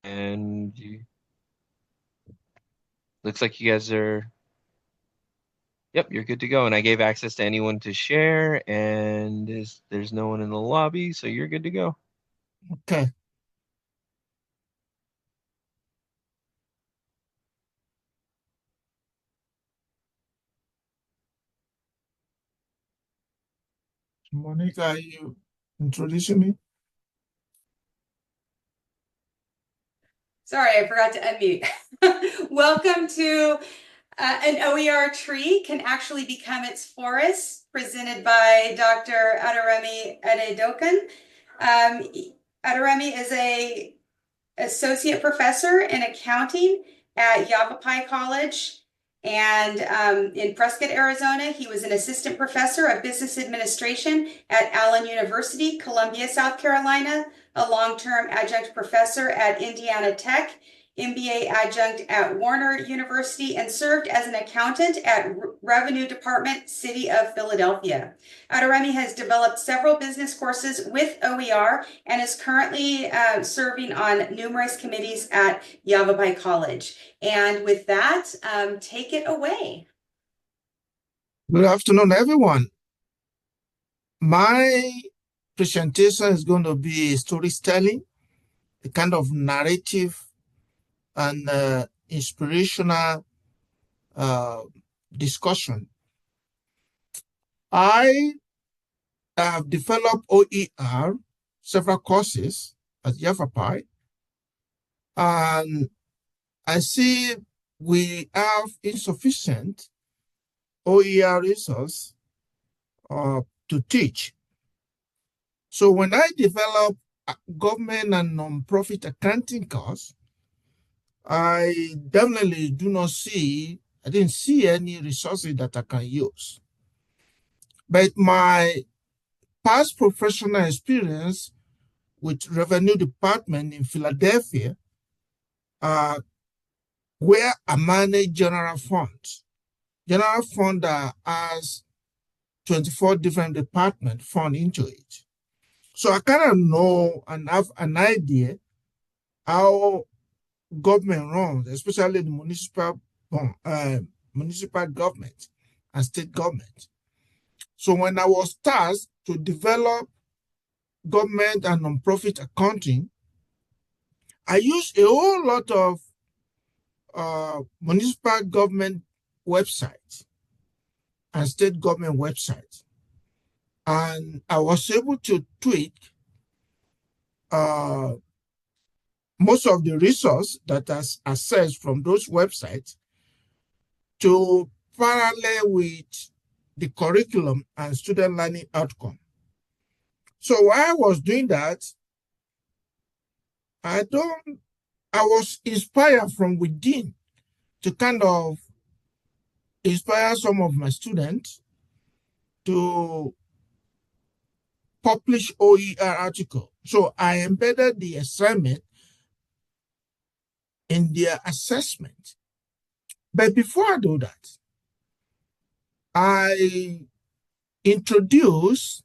And looks like you guys are, yep, you're good to go. And I gave access to anyone to share, and there's no one in the lobby, so you're good to go. Okay. Monica, are you introducing me? Sorry, I forgot to unmute. Welcome to an OER tree can actually become its forest, presented by Dr. Aderemi Adedokun. Aderemi is a associate professor in accounting at Yavapai College. And in Prescott, Arizona, he was an assistant professor of business administration at Allen University, Columbia, South Carolina, a long-term adjunct professor at Indiana Tech, MBA adjunct at Warner University, and served as an accountant at Revenue Department, City of Philadelphia. Aderemi has developed several business courses with OER and is currently serving on numerous committees at Yavapai College. And with that, take it away. Good afternoon, everyone. My presentation is going to be storytelling, a kind of narrative and inspirational discussion. I have developed OER, several courses at Yavapai, and I see we have insufficient OER resource to teach. So when I develop a government and nonprofit accounting course, I definitely I didn't see any resources that I can use. But my past professional experience with Revenue Department in Philadelphia, where I manage general funds. General fund that has 24 different departments fund into it. So I kind of know and have an idea how government runs, especially the municipal government and state government. So when I was tasked to develop government and nonprofit accounting, I used a whole lot of municipal government websites and state government websites. And I was able to tweak most of the resource that is accessed from those websites to parallel with the curriculum and student learning outcome. So while I was doing that, I was inspired from within to kind of inspire some of my students to publish OER article. So I embedded the assignment in their assessment. But before I do that, I introduce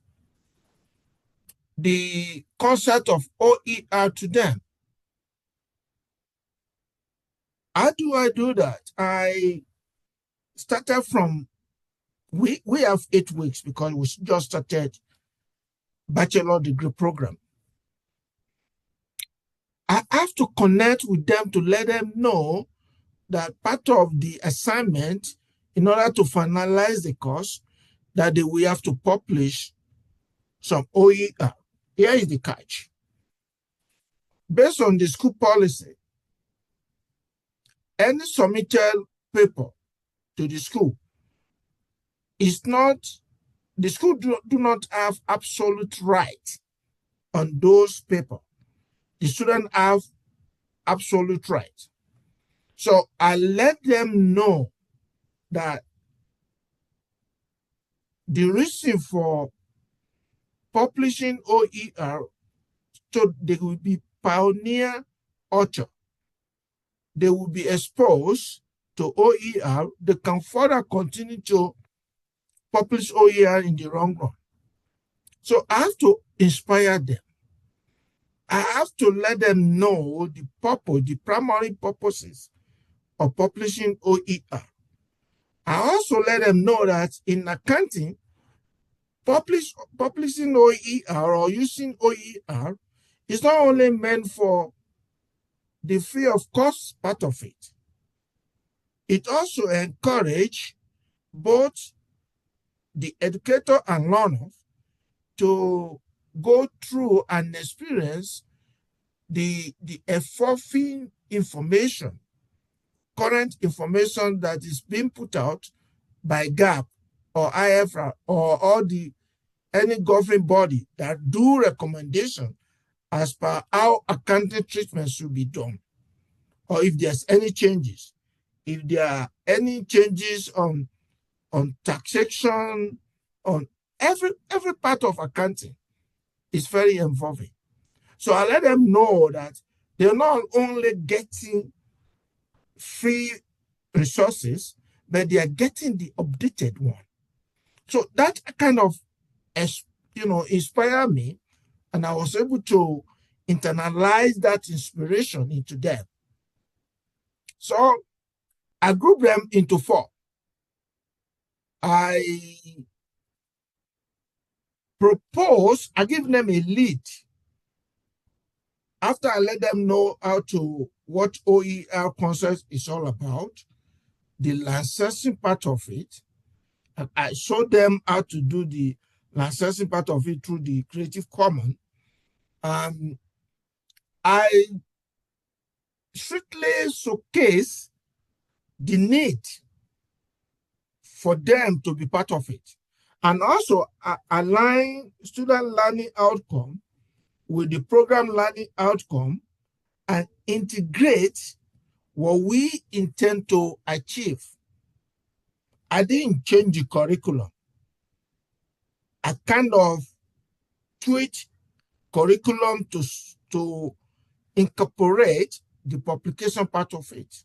the concept of OER to them. How do I do that? I started from, we have 8 weeks because we just started bachelor degree program. I have to connect with them to let them know that part of the assignment, in order to finalize the course, that they will have to publish some OER. Here is the catch. Based on the school policy, any submitted paper to the school is not, the school do not have absolute right on those papers. The student have absolute right. So I let them know that the reason for publishing OER, so they will be pioneer author. They will be exposed to OER. They can further continue to publish OER in the long run. So I have to inspire them. I have to let them know the purpose, the primary purposes of publishing OER. I also let them know that in accounting, publishing OER or using OER is not only meant for the free of cost part of it. It also encourages both the educator and learner to go through and experience the evolving information, current information that is being put out by GAAP or IFR or all the any governing body that do recommendation as per how accounting treatment should be done, or if there's any changes, if there are any changes on taxation, on every part of accounting is very involving. So I let them know that they're not only getting free resources, but they are getting the updated one. So that kind of, inspired me, and I was able to internalize that inspiration into them. So I group them into 4. I give them a lead after I let them know what OER concept is all about, the licensing part of it. And I show them how to do the licensing part of it through the Creative Commons. I strictly showcase the need for them to be part of it. And also align student learning outcome with the program learning outcome and integrate what we intend to achieve. I didn't change the curriculum. I kind of tweaked curriculum to incorporate the publication part of it.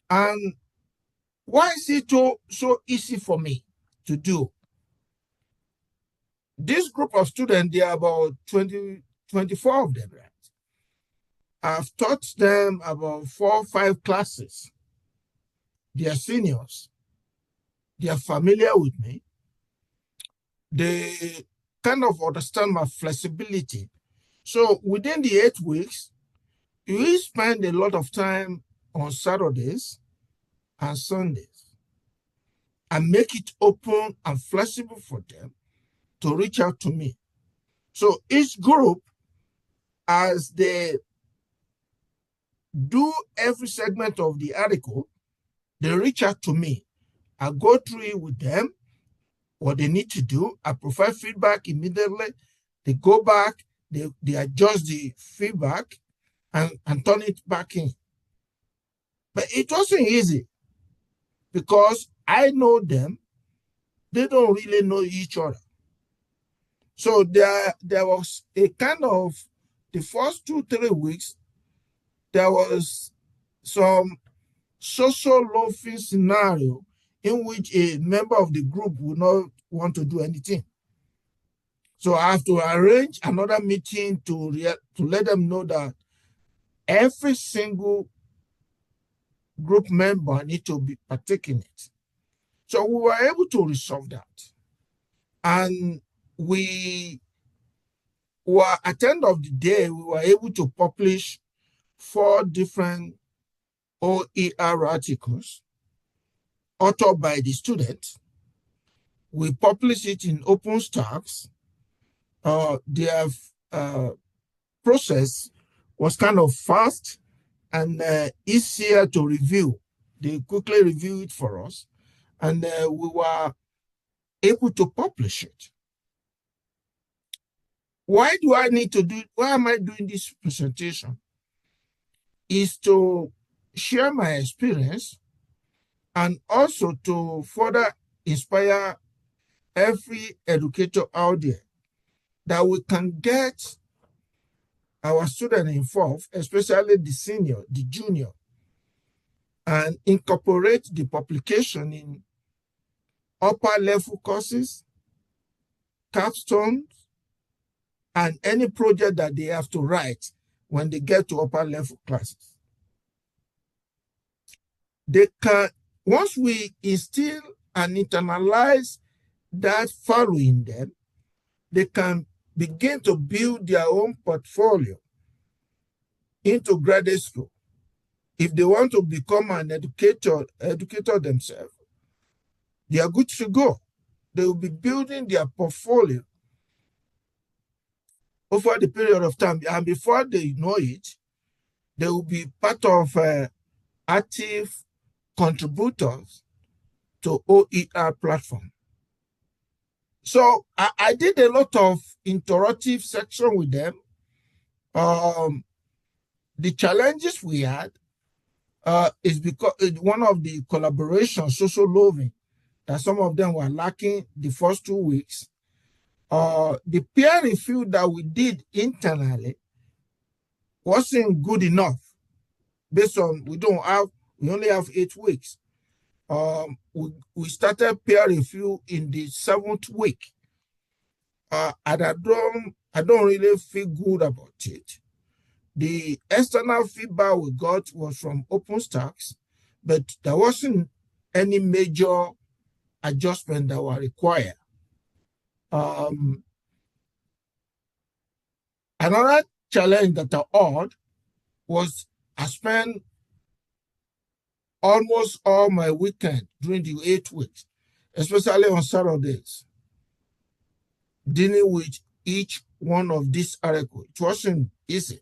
And why is it so easy for me to do? This group of students, there are about 24 of them, right? I've taught them about 4 or 5 classes. They are seniors. They are familiar with me. They kind of understand my flexibility. So within the 8 weeks, we spend a lot of time on Saturdays and Sundays and make it open and flexible for them to reach out to me. So each group, as they do every segment of the article, they reach out to me. I go through it with them, what they need to do. I provide feedback immediately. They go back, they adjust the feedback and turn it back in. But it wasn't easy because I know them. They don't really know each other. So there was a kind of, the first 2-3 weeks, there was some social loafing scenario in which a member of the group would not want to do anything. So I have to arrange another meeting to let them know that every single group member needs to be partaking in it. So we were able to resolve that. And we were, at the end of the day, we were able to publish 4 different OER articles authored by the students. We publish it in OpenStax. Their process was kind of fast and easier to review. They quickly review it for us, and we were able to publish it. Why am I doing this presentation? Is to share my experience and also to further inspire every educator out there that we can get our students involved, especially the senior, the junior, and incorporate the publication in upper level courses, capstones, and any project that they have to write when they get to upper level classes. They can, once we instill and internalize that value in them, they can begin to build their own portfolio into graduate school. If they want to become an educator themselves, they are good to go. They will be building their portfolio over the period of time, and before they know it, they will be part of active contributors to OER platform. So I did a lot of interactive section with them. The challenges we had is because one of the collaboration, social loving, that some of them were lacking the first 2 weeks. The peer review that we did internally wasn't good enough based on we only have 8 weeks. We started peer review in the 7th week. And I don't really feel good about it. The external feedback we got was from OpenStax, but there wasn't any major adjustment that were required. Another challenge that I had was I spent almost all my weekend during the 8 weeks, especially on Saturdays, dealing with each one of these articles. It wasn't easy.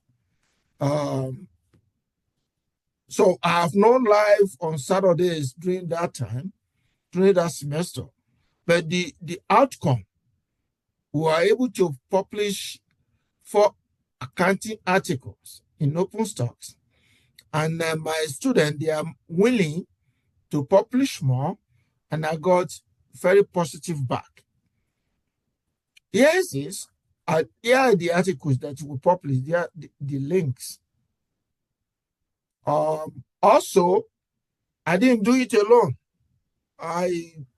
So I have no live on Saturdays during that time, during that semester. But the outcome, we were able to publish 4 accounting articles in OpenStax. And my students, they are willing to publish more, and I got very positive back. Here are the articles that we published, here are the links. Also, I didn't do it alone.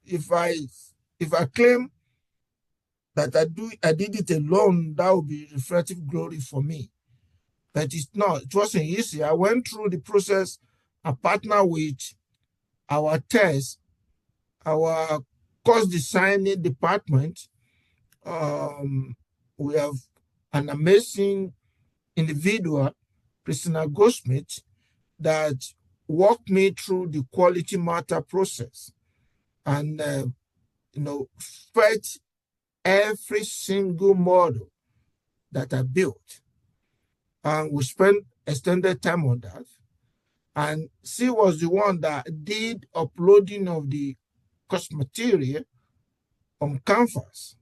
If I claim that I did it alone, that would be reflective glory for me. But it's not. It wasn't easy. I went through the process. I partnered with our test, our course designing department. We have an amazing individual, Christina Goldsmith, that walked me through the quality matter process and fed every single model that I built. And we spent extended time on that. And she was the one that did uploading of the course material on Canvas.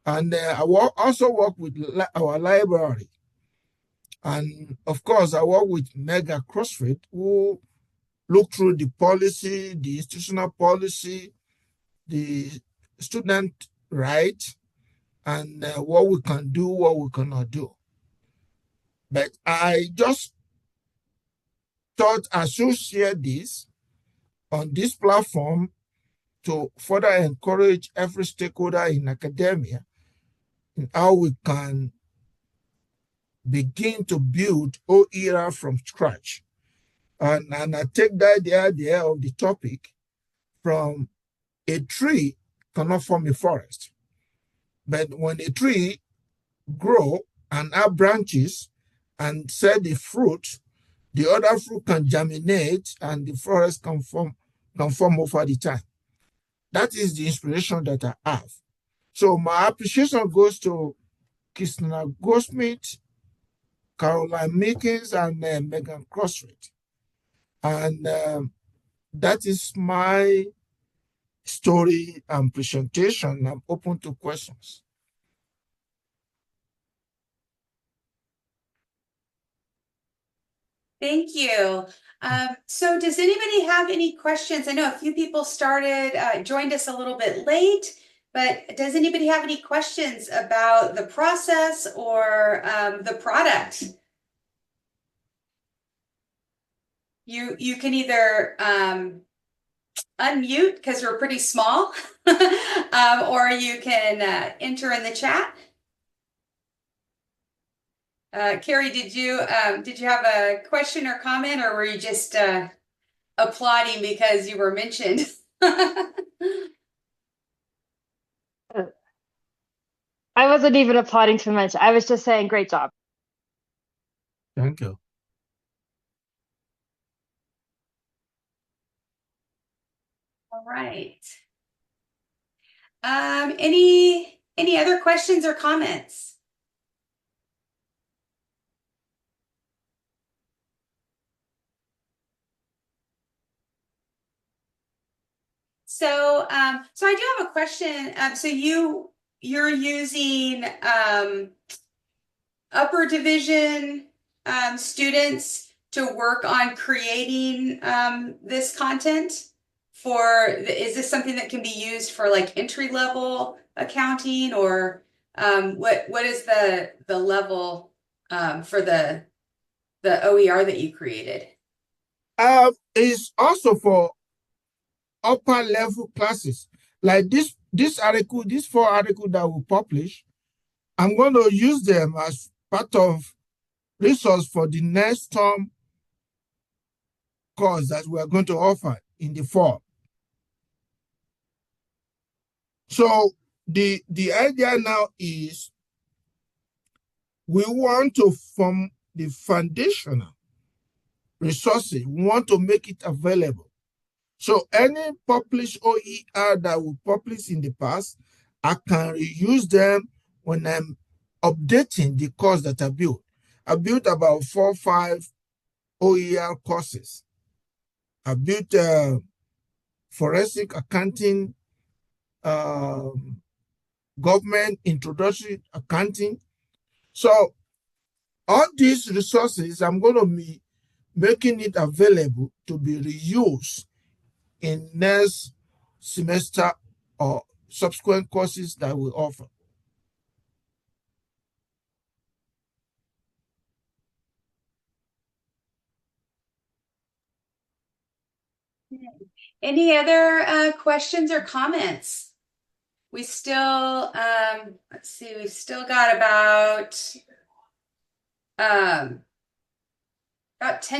And I also work with our library. And of course, I work with Mega CrossFit, who look through the policy, the institutional policy, the student right, and what we can do, what we cannot do. But I just thought I should share this on this platform to further encourage every stakeholder in academia in how we can begin to build OER from scratch. And I take the idea of the topic from a tree cannot form a forest. But when a tree grow and have branches and set the fruit, the other fruit can germinate and the forest can form over the time. That is the inspiration that I have. So my appreciation goes to Christina Goldsmith, Caroline Meekins, and Megan CrossFit. And that is my story and presentation. I'm open to questions. Thank you. So does anybody have any questions? I know a few people joined us a little bit late, but does anybody have any questions about the process or the product? You can either unmute because we're pretty small, or you can enter in the chat. Carrie, did you have a question or comment, or were you just applauding because you were mentioned? I wasn't even applauding too much. I was just saying, great job. Thank you. All right. Any other questions or comments? So I do have a question. So you're using upper division students to work on creating this content is this something that can be used for like entry level accounting, or what is the level for the OER that you created? It's also for upper level classes. Like this article, these 4 articles that we publish, I'm going to use them as part of resource for the next term course that we are going to offer in the fall. So the idea now is we want to form the foundational resources. We want to make it available. So any published OER that we published in the past, I can reuse them when I'm updating the course that I built. I built about 4 or 5 OER courses. I built forensic accounting, government introductory accounting. So all these resources, I'm going to be making it available to be reused in next semester or subsequent courses that we offer. Any other questions or comments? We still, let's see, we've still got about 10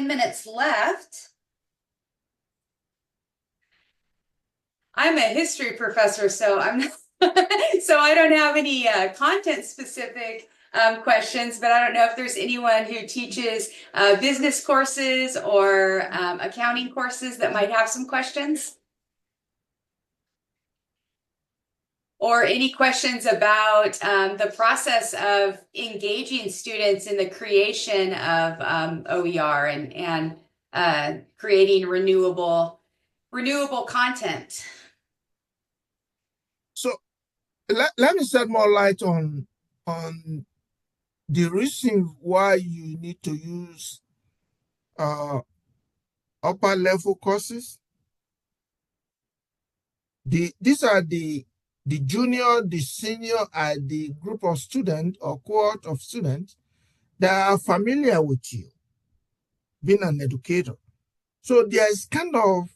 minutes left. I'm a history professor, so so I don't have any content specific questions, but I don't know if there's anyone who teaches business courses or accounting courses that might have some questions. Or any questions about the process of engaging students in the creation of OER and creating renewable content. So let me shed more light on the reason why you need to use upper level courses. These are the junior, the senior are the group of students or cohort of students that are familiar with you, being an educator. So there is kind of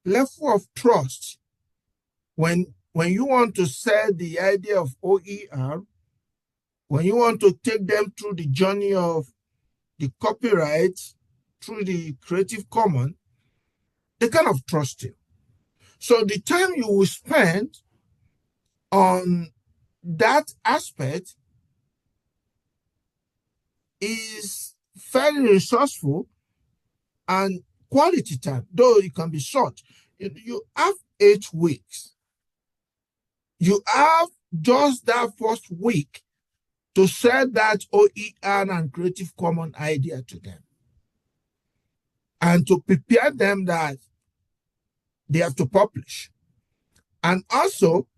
level of trust when you want to sell the idea of OER, when you want to take them through the journey of the copyright, through the Creative Commons, they kind of trust you. So the time you will spend on that aspect is fairly resourceful and quality time, though it can be short. You have 8 weeks. You have just that first week to sell that OER and Creative Commons idea to them and to prepare them that they have to publish. And also,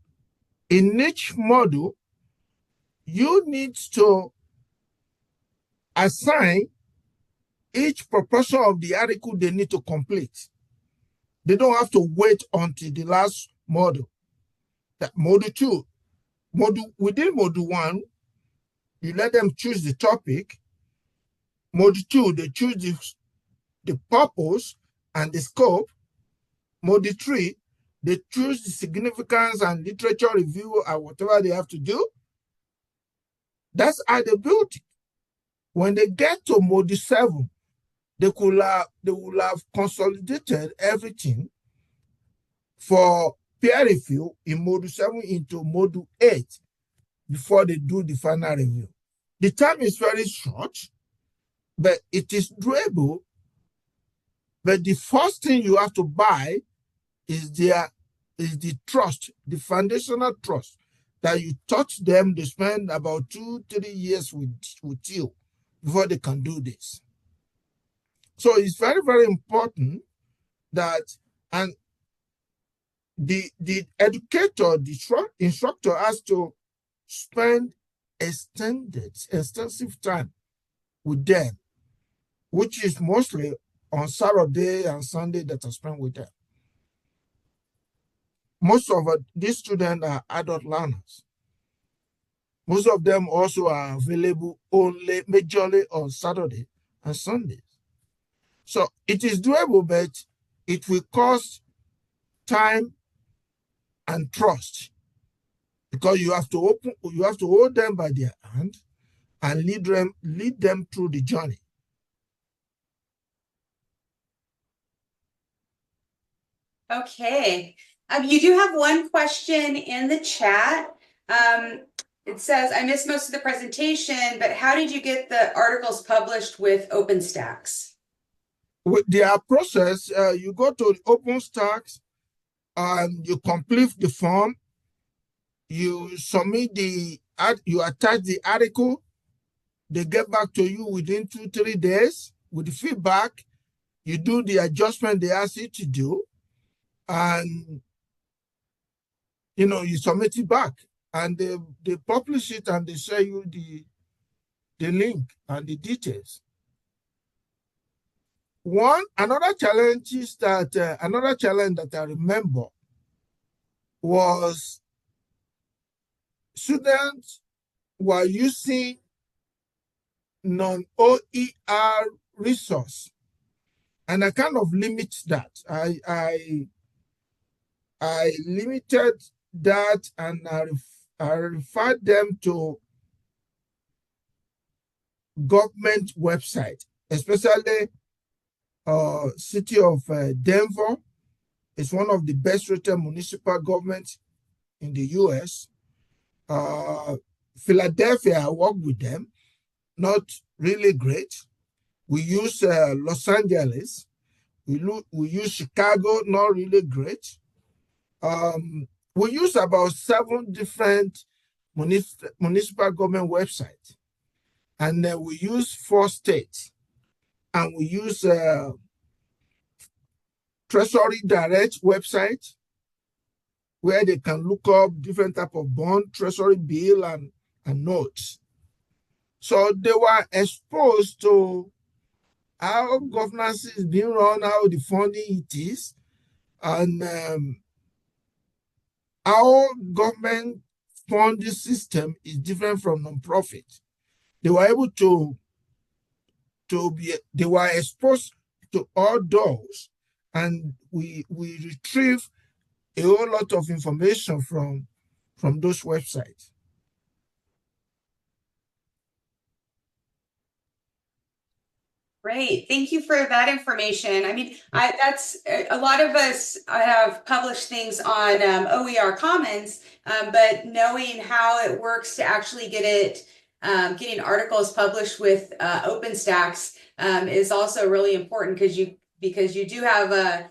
in each module, you need to assign each proportion of the article they need to complete. They don't have to wait until the last module. That module 2, within module 1, you let them choose the topic. Module 2, they choose the purpose and the scope. Module 3, they choose the significance and literature review or whatever they have to do. That's how they built it. When they get to Module 7, they will have consolidated everything for peer review in Module 7 into Module 8 before they do the final review. The time is very short, but it is doable. But the first thing you have to buy is the trust, the foundational trust that you touch them. They spend about 2-3 years with you before they can do this. So it's very, very important that, and the educator, the instructor has to spend extensive time with them, which is mostly on Saturday and Sunday that I spend with them. Most of these students are adult learners. Most of them also are available only majorly on Saturday and Sundays. So it is doable, but it will cost time and trust, because you have to hold them by their hand and lead them through the journey. Okay. You do have one question in the chat. It says, I missed most of the presentation, but how did you get the articles published with OpenStax? With their process, you go to OpenStax and you complete the form. You submit you attach the article. They get back to you within 2-3 days with the feedback. You do the adjustment they ask you to do, and you submit it back, and they publish it, and they show you the link and the details. Another challenge that I remember was students were using non-OER resource, and I kind of limit that. I limited that, and I referred them to government website, especially city of Denver. Is one of the best rated municipal governments in the US. Philadelphia, I work with them, not really great. We use Los Angeles. We use Chicago, not really great. We use about 7 different municipal government websites. And then we use 4 states. And we use Treasury Direct website, where they can look up different type of bond, treasury bill, and notes. So they were exposed to how governance is being run, how the funding it is, and how government funding system is different from nonprofit. They were able they were exposed to all those, and we retrieve a whole lot of information from those websites. Great, thank you for that information. I mean, that's a lot of us have published things on OER Commons, but knowing how it works to actually get it, getting articles published with OpenStax is also really important, because you do have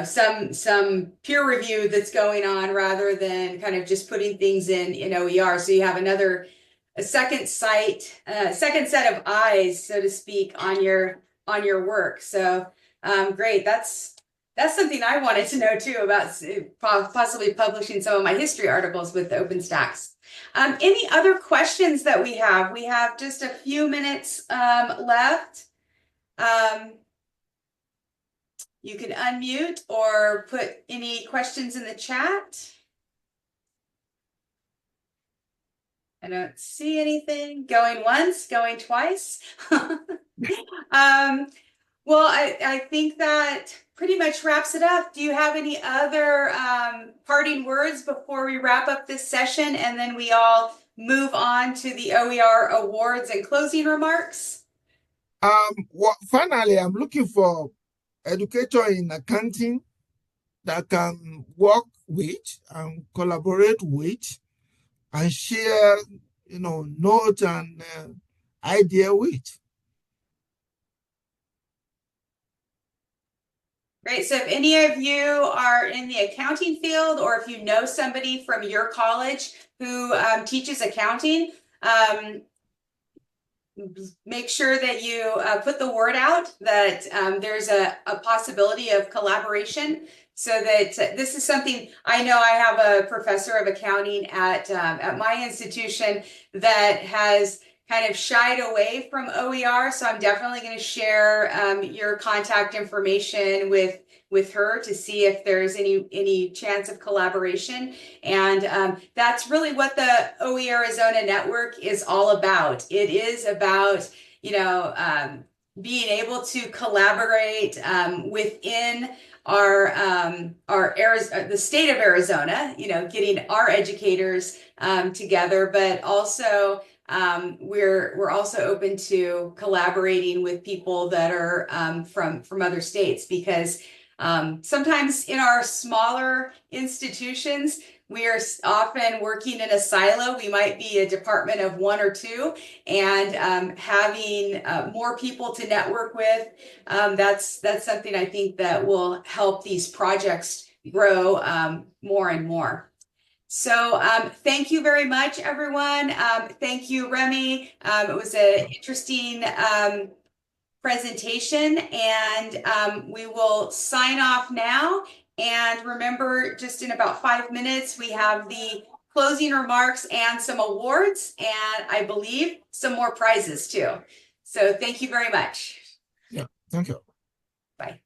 some peer review that's going on, rather than kind of just putting things in OER. So you have a second set of eyes, so to speak, on your work. So great. That's something I wanted to know too, about possibly publishing some of my history articles with OpenStax. Any other questions that we have? We have just a few minutes left. You can unmute or put any questions in the chat. I don't see anything. Going once, going twice. Well, I think that pretty much wraps it up. Do you have any other parting words before we wrap up this session, and then we all move on to the OER awards and closing remarks. Finally, I'm looking for educator in accounting that can work with and collaborate with and share, notes and idea with. Great. So if any of you are in the accounting field, or if you know somebody from your college who teaches accounting, make sure that you put the word out that there's a possibility of collaboration, so that this is something. I know I have a professor of accounting at my institution that has kind of shied away from OER, so I'm definitely going to share your contact information with her to see if there's any chance of collaboration. And that's really what the OER Arizona network is all about. It is about, being able to collaborate within the state of Arizona, getting our educators together, but also we're also open to collaborating with people that are from other states, because sometimes in our smaller institutions, we are often working in a silo. We might be a department of one or two, and having more people to network with, that's something I think that will help these projects grow more and more. So thank you very much, everyone. Thank you, Remy. It was an interesting presentation, and we will sign off now. And remember, just in about 5 minutes, we have the closing remarks and some awards, and I believe some more prizes too. So thank you very much. Yeah, thank you. Bye.